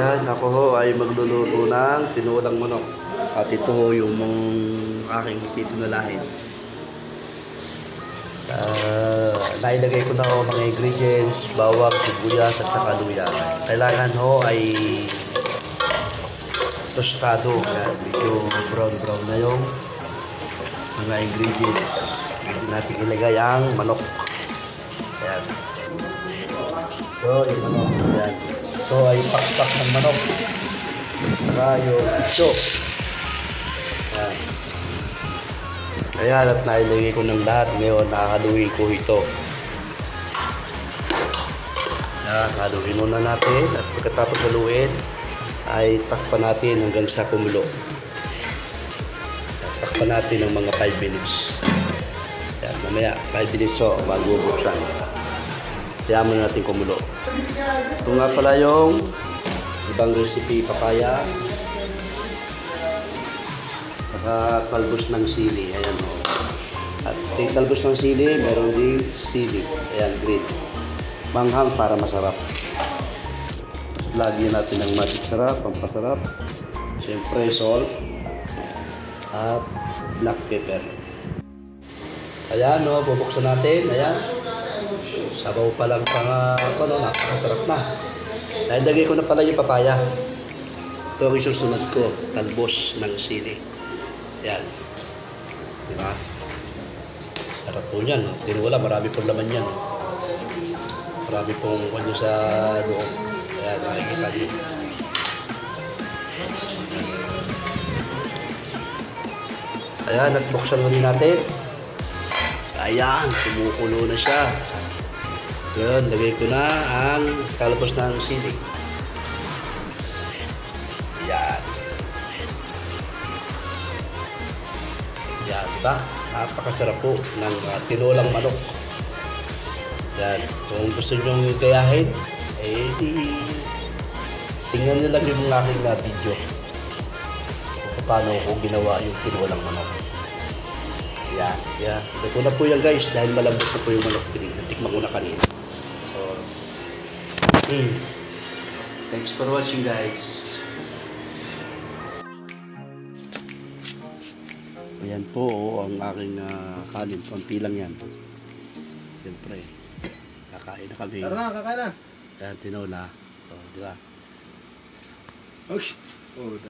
Ayan, ako ho ay magluluto ng tinulang manok. At ito ho yung aking titinulahin. Nailagay ko na ho mga ingredients, bawang, sibuyas at saka luya. Kailangan ho ay tostado. Ayan, medyo brown na yung mga ingredients. Pwede natin ilagay ang manok. Ayan. So, yung manok. Ayan. Ito ay pakpak ng manok. Saka yung iso. Ayan. Ayan, at nailagay ko ng lahat. Ngayon, nakahaluin ko ito. Ayan, haluin muna natin. At pagkatapos haluin, ay takpan natin hanggang sa kumulo. Takpan natin ng mga 5 minutes. Ayan, mamaya, 5 minutes so, bago buksan. Kaya muna natin kumulo. Ito nga pala yung ibang recipe, papaya. Saka talbos ng sili. Ayan o. At may talbos ng sili, meron din sili. Ayan, green. Manghang para masarap. Lagyan natin ng magic sarap, pampasarap. Siyempre, salt. At black pepper. Ayan o, bubuksan natin. Ayan. Sabaw pa lang napakasarap na. Dahil lagay ko na pala yung papaya. Ito ang isusunod ko, talbos ng sili. Yan. Diba? Sarap po yan. Tinula, marami pong laman yan. Marami pong ano sa loob. Ayan, makikita nyo. Ayan, nagbuksan ulit natin. Ayan, sumukulo na siya. Yun, lagay ko na ang talbos ng sili. Yan. Yan, diba? Napakasarap po ng tinulang manok. Yan. Kung gusto nyo gayahin, tingnan nyo lang yung aking video. Kung paano ko ginawa yung tinulang manok. Yan. Yan. Ito na po yan guys, dahil malambot na po yung manok. Tikman ko na kanina. Thanks for watching guys. Ayan po ang aking kanin. Konti lang yan. Siyempre, kakain na kami. Tara na, kakain na. Ayan, tinola. O, di ba? Okay.